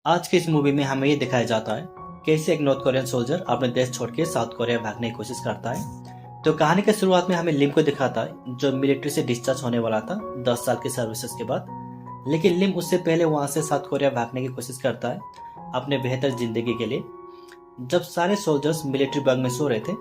आज की इस मूवी में हमें ये दिखाया जाता है कैसे एक नॉर्थ कोरियन सोल्जर अपने देश छोड़ के साउथ कोरिया भागने की कोशिश करता है। तो कहानी के शुरुआत में हमें लिम को दिखाता है जो मिलिट्री से डिस्चार्ज होने वाला था 10 साल की सर्विसेज के बाद। लेकिन लिम उससे पहले वहां से साउथ कोरिया भागने की कोशिश करता है अपने बेहतर जिंदगी के लिए। जब सारे सोल्जर्स मिलिट्री बग में सो रहे थे,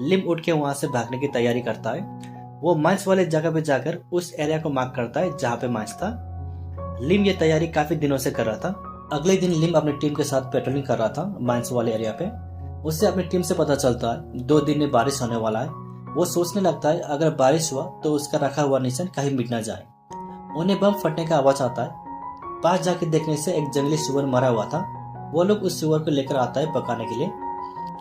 लिम उठ के वहां से भागने की तैयारी करता है। वो माइंस वाले जगह पे जाकर उस एरिया को मार्क करता है जहाँ पे माइंस था। लिम ये तैयारी काफी दिनों से कर रहा था। अगले दिन लिम अपनी टीम के साथ पेट्रोलिंग कर रहा था माइंस वाले एरिया पे। उससे अपनी टीम से पता चलता है 2 दिन में बारिश होने वाला है। वो सोचने लगता है अगर बारिश हुआ तो उसका रखा हुआ निशान कहीं मिट ना जाए। उन्हें बम फटने का आवाज आता है। पास जाके देखने से एक जंगली सुअर मरा हुआ था। वो लोग उस सुअर को लेकर आता है पकाने के लिए।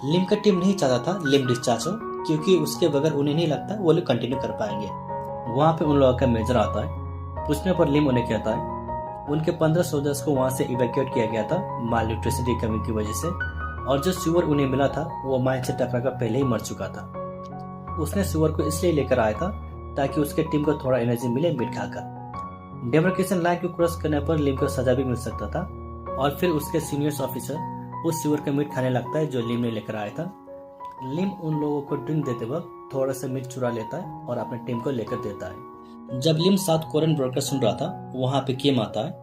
लिम का टीम नहीं चाहता था लिम डिस्चार्ज हो, क्योंकि उसके बगैर उन्हें नहीं लगता वो लोग कंटिन्यू कर पाएंगे। वहाँ पे उन लोगों का मेजर आता है। पूछने पर लिम उन्हें कहता है उनके 15 सोल्जर्स को वहां से इवैक्यूएट किया गया था माल न्यूट्रिशन की कमी की वजह से, और जो सुअर उन्हें मिला था वो माइन से टकरा कर पहले ही मर चुका था। उसने सुअर को इसलिए लेकर आया था ताकि उसके टीम को थोड़ा एनर्जी मिले मीट खाकर। डेमार्केशन लाइन को क्रॉस करने पर लिम को सजा भी मिल सकता था, और फिर उसके सीनियर्स ऑफिसर उस सुअर का मीट खाने लगता है जो लिम ने लेकर आया था। लिम उन लोगों को ड्रिंक देते वक्त थोड़ा सा मीट चुरा लेता है और अपने टीम को लेकर देता है। जब लिम साउथ कोरियन ब्रॉडकास्ट सुन रहा था, वहाँ पे किम आता है।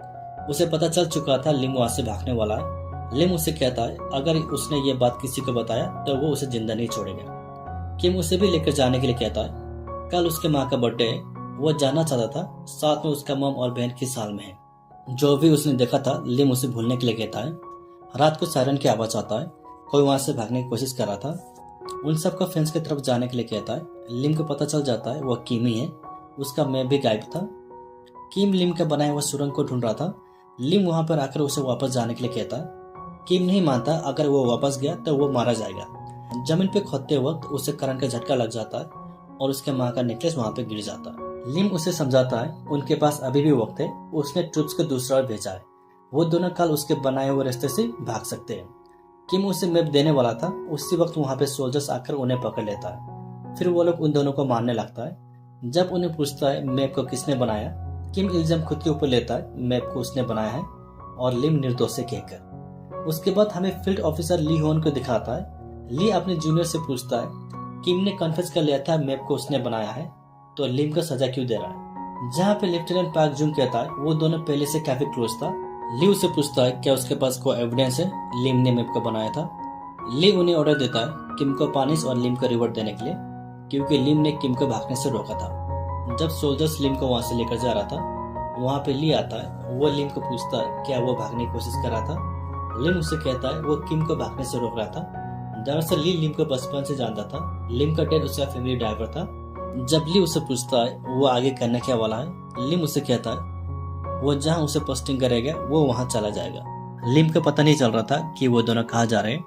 उसे पता चल चुका था लिम वहां से भागने वाला है। लिम उसे कहता है अगर उसने ये बात किसी को बताया तो वो उसे जिंदा नहीं छोड़ेगा। किम उसे भी लेकर जाने के लिए कहता है। कल उसके माँ का बर्थडे है। वो जानना चाहता था साथ में उसका मम और बहन किस हाल में है। जो भी उसने देखा था लिम उसे भूलने के लिए कहता है। रात को सायरन की आवाज आता है। कोई वहां से भागने की कोशिश कर रहा था। उन सबको फेंस की तरफ जाने के लिए कहता है। लिम को पता चल जाता है वो किम ही है। उसका मैप भी गायब था। किम लिम का बनाया हुआ सुरंग को ढूंढ रहा था। लिम वहां पर आकर उसे वापस जाने के लिए कहता है। किम नहीं मानता, अगर वो वापस गया तो वो मारा जाएगा। जमीन पे खोदते वक्त उसे करंट का झटका लग जाता है और उसके माँ का नेकलेस वहां पे गिर जाता है। लिम उसे समझाता है उनके पास अभी भी वक्त है। उसने ट्रूप्स को दूसरा ओर भेजा है। वो दोनों कल उसके बनाए हुए रास्ते से भाग सकते हैं। किम उसे मैप देने वाला था। उसी वक्त वहां पे सोल्जर्स आकर उन्हें पकड़ लेता है। फिर वो लोग उन दोनों को मारने लगता है। जब उन्हें पूछता है मैप को किसने बनाया, किम इल्जाम खुद के ऊपर लेता है मैप को उसने बनाया है, और लिम निर्दोष से कहकर। उसके बाद हमें फील्ड ऑफिसर ली होन को दिखाता है। ली अपने जूनियर से पूछता है किम ने कन्फेस कर लिया था मैप को उसने बनाया है, तो लिम को सजा क्यों दे रहा है। जहाँ पे लेफ्टिनेंट पार्क जून कहता है वो दोनों पहले से काफी क्लोज था। ली उसे पूछता है क्या उसके पास कोई एविडेंस है लिम ने मैप को बनाया था। ली उन्हें ऑर्डर देता है किम को पानिश और लिम को रिवॉर्ड देने के लिए, क्योंकि लिम ने किम को भागने से रोका था। जब सोल्जर्स लिम को वहां से लेकर जा रहा था, वहां पे ली आता है। वो लिम को पूछता है क्या वो भागने की कोशिश कर रहा था। लिम उसे कहता है वो किम को भागने से रोक रहा था। दरअसल ली लिम को बचपन से जानता था। लिम का डैड उसका फैमिली ड्राइवर था। जब ली उसे पूछता है वो आगे करने क्या वाला है, लिम उसे कहता है वो जहाँ उसे पोस्टिंग करेगा वो वहाँ चला जाएगा। लिम को पता नहीं चल रहा था कि वो दोनों कहाँ जा रहे हैं।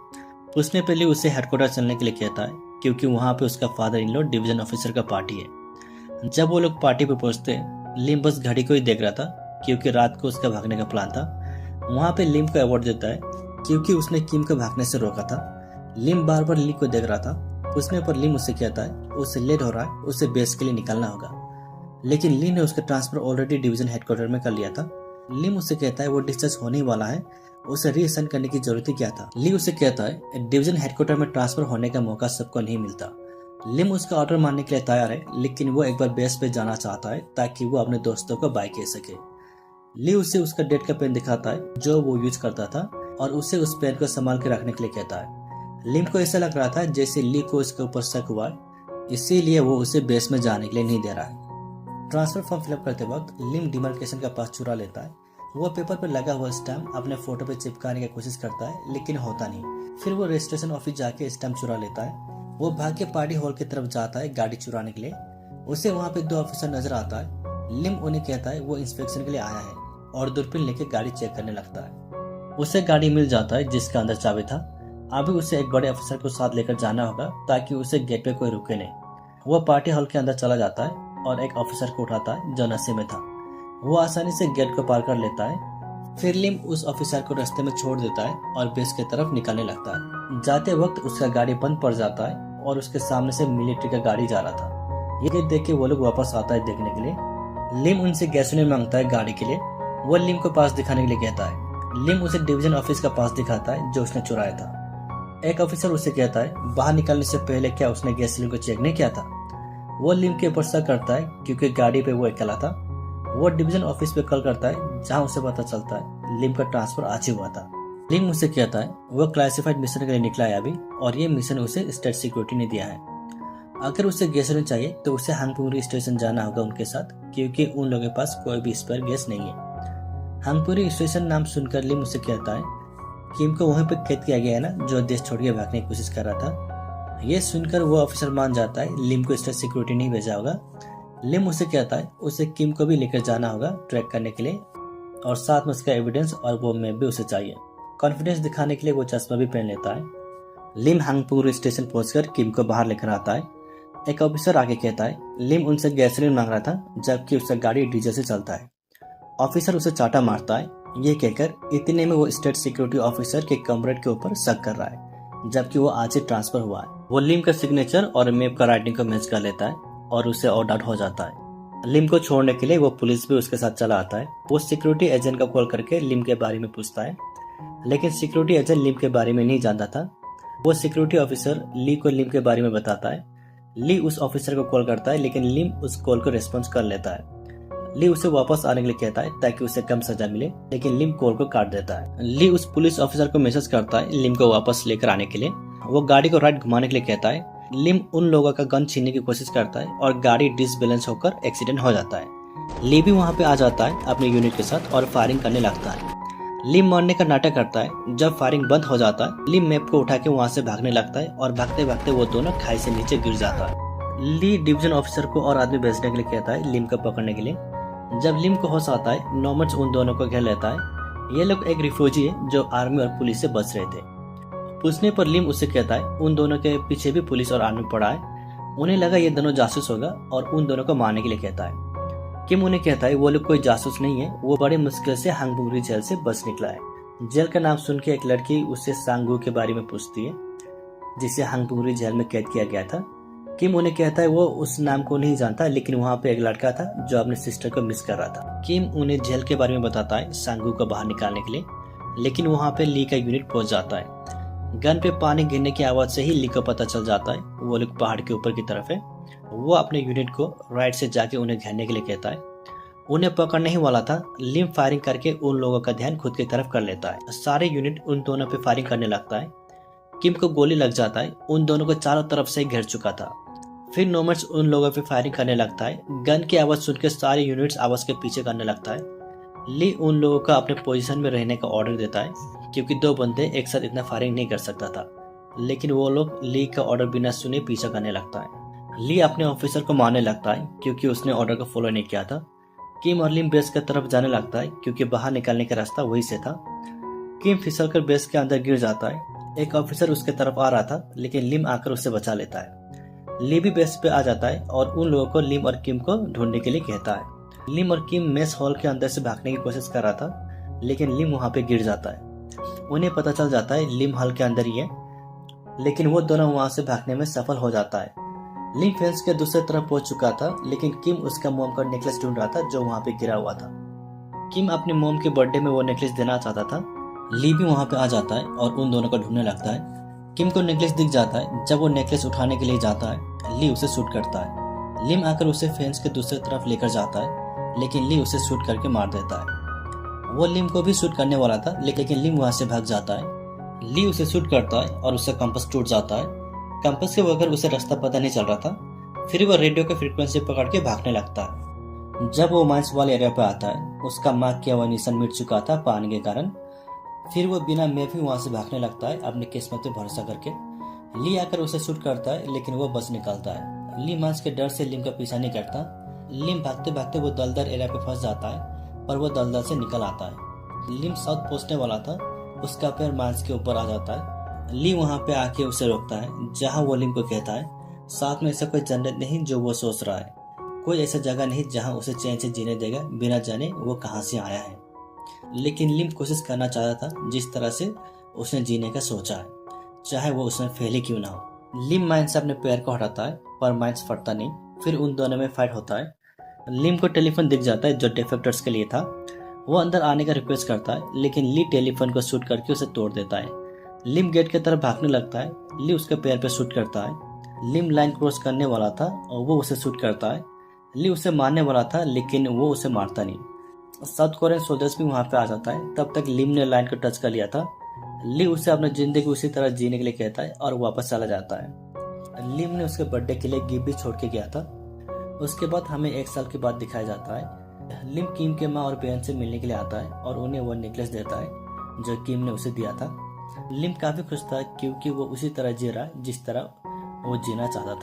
पूछने पे ली उसे हेडक्वार्टर चलने के लिए कहता है, क्योंकि वहाँ पे उसका father in law division officer का पार्टी है। जब वो लोग पार्टी पे पहुंचते, लिम बस घड़ी को ही देख रहा था, क्योंकि रात को उसका भागने का प्लान था। वहाँ पे लिम को अवार्ड देता है क्योंकि उसने किम को भागने से रोका था। लिम बार बार ली को देख रहा था। पूछने पर लिम उसे कहता है उसे लेट हो रहा है, उसे बेस के लिए निकलना होगा। लेकिन ली ने उसका ट्रांसफर ऑलरेडी डिवीजन हेडक्वार्टर में कर लिया था। लिम उसे कहता है वो डिस्चार्ज होने वाला है, उसे रीअसाइन करने की जरूरत ही क्या था। ली उसे कहता है डिवीजन हेडक्वार्टर में ट्रांसफर होने का मौका सबको नहीं मिलता। लिम उसका ऑर्डर मानने के लिए तैयार है, लेकिन वो एक बार बेस पे जाना चाहता है ताकि वो अपने दोस्तों को बाय कह सके। ली उसे उसका डेट का पेन दिखाता है जो वो यूज करता था, और उसे उस पेन को संभाल के रखने के लिए कहता है। लिम को ऐसा लग रहा था जैसे ली को इसके ऊपर शक हुआ, इसीलिए वो उसे बेस में जाने के लिए नहीं दे रहा है। ट्रांसफर फॉर्म फिलअप करते वक्त लिम डिमार्केशन का पास चुरा लेता है। वो पेपर पर लगा हुआ स्टैम्प अपने फोटो पे चिपकाने की कोशिश करता है, लेकिन होता नहीं। फिर वो रजिस्ट्रेशन ऑफिस जाके स्टैम्प चुरा लेता है। वो भाग के पार्टी हॉल की तरफ जाता है गाड़ी चुराने के लिए। उसे वहाँ पे 2 ऑफिसर नजर आता है। लिम उन्हें कहता है वो इंस्पेक्शन के लिए आया है, और दूरबीन लेके गाड़ी चेक करने लगता है। उसे गाड़ी मिल जाता है जिसका अंदर चाबी था। अभी उसे एक बड़े अफसर को साथ लेकर जाना होगा ताकि उसे गेट पे कोई रुके नहीं। वो पार्टी हॉल के अंदर चला जाता है और एक ऑफिसर को उठाता है जो नशे में था। वो आसानी से गेट को पार कर लेता है। फिर लिम उस ऑफिसर को रास्ते में छोड़ देता है और बेस की तरफ निकलने लगता है। जाते वक्त उसका गाड़ी बंद पड़ जाता है और उसके सामने से मिलिट्री का गाड़ी जा रहा था। ये देख के वो लोग वापस आता है देखने के लिए। लिम उनसे गैसोलीन मांगता है गाड़ी के लिए। वो लिम को पास दिखाने के लिए कहता है। लिम उसे डिवीजन ऑफिस का पास दिखाता है जो उसने चुराया था। एक ऑफिसर उसे कहता है बाहर निकलने से पहले क्या उसने गैस सिलेंडर को चेक नहीं किया था। वो लिम के ऊपर शक करता है क्योंकि गाड़ी पे वो अकेला था। वो डिवीजन ऑफिस पे कॉल करता है जहां उसे पता चलता है लिम का ट्रांसफर आज ही हुआ था। लिम उसे कहता है वो क्लासिफाइड मिशन के लिए निकला है अभी और ये मिशन उसे स्टेट सिक्योरिटी ने दिया है। अगर उसे गैस सिलेंडर चाहिए तो उसे हांगपुरी स्टेशन जाना होगा उनके साथ क्योंकि उन लोगों के पास कोई भी स्पेयर गैस नहीं है। हांगपुरी स्टेशन नाम सुनकर लिम उसे कहता है किम को वहीं पर कैद किया गया है ना जो देश छोड़ के भागने की कोशिश कर रहा था। यह सुनकर वो ऑफिसर मान जाता है लिम को स्टेट सिक्योरिटी नहीं भेजा होगा। लिम उसे कहता है उसे किम को भी लेकर जाना होगा ट्रैक करने के लिए और साथ में उसका एविडेंस और वो मैप भी उसे चाहिए। कॉन्फिडेंस दिखाने के लिए वो चश्मा भी पहन लेता है। लिम हांगपुरी स्टेशन पहुंचकर किम को बाहर लेकर आता है। एक ऑफिसर आगे कहता है लिम उनसे गैसोलीन मांग रहा था जबकि उसका गाड़ी डीजल से चलता है। ऑफिसर उसे चाटा मारता है। ये कहकर इतने में वो स्टेट सिक्योरिटी ऑफिसर के कमरेड के ऊपर शक कर रहा है जबकि वो आज से ट्रांसफर हुआ है। वो लिम का सिग्नेचर और मैप का राइटिंग को मैच कर लेता है और उसे और डाउट हो जाता है। लिम को छोड़ने के लिए वो पुलिस भी उसके साथ चला आता है। वो सिक्योरिटी एजेंट को कॉल करके लिम के बारे में पूछता है लेकिन सिक्योरिटी एजेंट लिम के बारे में नहीं जानता था। वो सिक्योरिटी ऑफिसर ली को लिम के बारे में बताता है। ली उस ऑफिसर को कॉल करता है लेकिन लिम उस कॉल को रिस्पॉन्स कर लेता है। ली उसे वापस आने के लिए कहता है ताकि उसे कम सजा मिले लेकिन लिम कॉल को काट देता है। ली उस पुलिस ऑफिसर को मैसेज करता है लिम को वापस लेकर आने के लिए। वो गाड़ी को राइट घुमाने के लिए कहता है। लिम उन लोगों का गन छीनने की कोशिश करता है और गाड़ी डिसबैलेंस होकर एक्सीडेंट हो जाता है। ली भी वहां पे आ जाता है अपने यूनिट के साथ और फायरिंग करने लगता है। लिम मरने का नाटक करता है। जब फायरिंग बंद हो जाता है लिम मैप को उठा के वहां से भागने लगता है और भागते भागते वो दोनों खाई से नीचे गिर जाता है। ली डिवीजन ऑफिसर को और आदमी भेजने के लिए कहता है लिम को पकड़ने के लिए। जब लिम को होश आता है नॉमर्स उन दोनों को घेर लेता है। ये लोग एक रिफ्यूजी है जो आर्मी और पुलिस से बच रहे थे। पूछने पर लिम उससे कहता है उन दोनों के पीछे भी पुलिस और आर्मी पड़ा है। उन्हें लगा ये दोनों जासूस होगा और उन दोनों को मारने के लिए कहता है। किम उन्हें कहता है वो लोग कोई जासूस नहीं है, वो बड़े मुश्किल से हांगपुरी जेल से बच निकला है। जेल का नाम सुन के एक लड़की उससे सांगू के बारे में पूछती है जिसे हांगपुरी जेल में कैद किया गया था। किम उन्हें कहता है वो उस नाम को नहीं जानता लेकिन वहाँ पे एक लड़का था जो अपने सिस्टर को मिस कर रहा था। किम उन्हें जेल के बारे में बताता है सांगू को बाहर निकालने के लिए लेकिन वहाँ पे ली का यूनिट पहुंच जाता है। गन पे पानी गिरने की आवाज से ही ली को पता चल जाता है वो लोग पहाड़ के ऊपर की तरफ है। वो अपने यूनिट को राइट से जाके उन्हें घेरने के लिए कहता है। उन्हें पकड़ने ही वाला था। लिम फायरिंग करके उन लोगों का ध्यान खुद की तरफ कर लेता है। सारे यूनिट उन दोनों पे फायरिंग करने लगता है। किम को गोली लग जाता है। उन दोनों को चारों तरफ से घेर चुका था। फिर नोमर्स उन लोगों पे फायरिंग करने लगता है। गन की आवाज सुनकर सारे यूनिट्स आवाज के पीछे करने लगता है। ली उन लोगों को अपने पोजीशन में रहने का ऑर्डर देता है क्योंकि दो बंदे एक साथ इतना फायरिंग नहीं कर सकता था लेकिन वो लोग ली का ऑर्डर बिना सुने पीछा करने लगता है। ली अपने ऑफिसर को मारने लगता है क्योंकि उसने ऑर्डर को फॉलो नहीं किया था। किम और लिम बेस की तरफ जाने लगता है क्योंकि बाहर निकलने का रास्ता वही से था। किम फिसलकर बेस के अंदर गिर जाता है। एक ऑफिसर उसके तरफ आ रहा था लेकिन लिम आकर उसे बचा लेता है। ली भी बेस पे आ जाता है और उन लोगों को लिम और किम को ढूंढने के लिए कहता है। लिम और किम मेस हॉल के अंदर से भागने की कोशिश कर रहा था लेकिन लिम वहां पे गिर जाता है। उन्हें पता चल जाता है लिम हॉल के अंदर ही है लेकिन वो दोनों वहां से भागने में सफल हो जाता है। लिम फेंस के दूसरी तरफ पहुंच चुका था लेकिन किम उसका मोम का नेकलेस ढूंढ रहा था जो वहां पे गिरा हुआ था। किम अपने मोम के बर्थडे में वो नेकलेस देना चाहता था। ली भी वहां पे आ जाता है और उन दोनों को ढूंढने लगता है। किम को नेकलेस दिख जाता है। जब वो नेकलेस उठाने के लिए जाता है ली उसे शूट करता है। लिम आकर उसे फेंस के दूसरी तरफ लेकर जाता है लेकिन ली उसे शूट करके मार देता है। वो लिम को भी शूट करने वाला था लेकिन लिम वहां से भाग जाता है। ली उसे शूट करता है और उसका कंपास टूट जाता है। कंपास के बगैर उसे रास्ता पता नहीं चल रहा था। फिर वो रेडियो की फ्रीक्वेंसी पकड़ के भागने लगता है। जब वो माइंस वाले एरिया पे आता है उसका मार्क किया हुआ निशान मिट चुका था पानी के कारण। फिर वो बिना मैप ही वहां से भागने लगता है अपनी किस्मत पे भरोसा करके। ली आकर उसे शूट करता है लेकिन वो बच निकलता है। ली मांस के डर से लिम का पीछा नहीं करता। लिम भागते भागते वो दलदल एरिया पे फंस जाता है पर वो दलदल से निकल आता है। लिम साउथ पहुंचने वाला था। उसका पैर मांस के ऊपर आ जाता है। ली वहां पे आके उसे रोकता है जहां वो लिम को कहता है साथ में ऐसा कोई जन्नत नहीं जो वो सोच रहा है। कोई ऐसा जगह नहीं जहां उसे चैन से जीने देगा बिना जाने वो कहां से आया है। लेकिन लिम कोशिश करना चाहता था जिस तरह से उसने जीने का सोचा है चाहे वो उसमें फेल ही क्यों ना हो। लिम माइंस से अपने पैर को हटाता है पर माइंस फटता नहीं। फिर उन दोनों में फाइट होता है। लिम को टेलीफोन दिख जाता है जो डिफेक्टर्स के लिए था। वो अंदर आने का रिक्वेस्ट करता है, लेकिन ली टेलीफोन को शूट करके उसे तोड़ देता है। लिम गेट की तरफ भागने लगता है। ली उसके पैर पे शूट करता है। लिम लाइन क्रॉस करने वाला था और वो उसे शूट करता है। ली उसे मारने वाला था, लेकिन वो उसे मारता नहीं। साउथ कोरियन सोल्जर्स भी वहां पे आ जाता है। तब तक लिम ने लाइन को टच कर लिया था। ली उसे अपनी जिंदगी उसी तरह जीने के लिए कहता है और वापस चला जाता है। लिम ने उसके बर्थडे के लिए गिफ्ट भी छोड़ के गया था। उसके बाद हमें 1 साल के बाद दिखाया जाता है। लिम किम के माँ और बहन से मिलने के लिए आता है और उन्हें वो नेकलेस देता है जो किम ने उसे दिया था। लिम काफी खुश था क्योंकि वो उसी तरह जी रहा जिस तरह वो जीना चाहता था।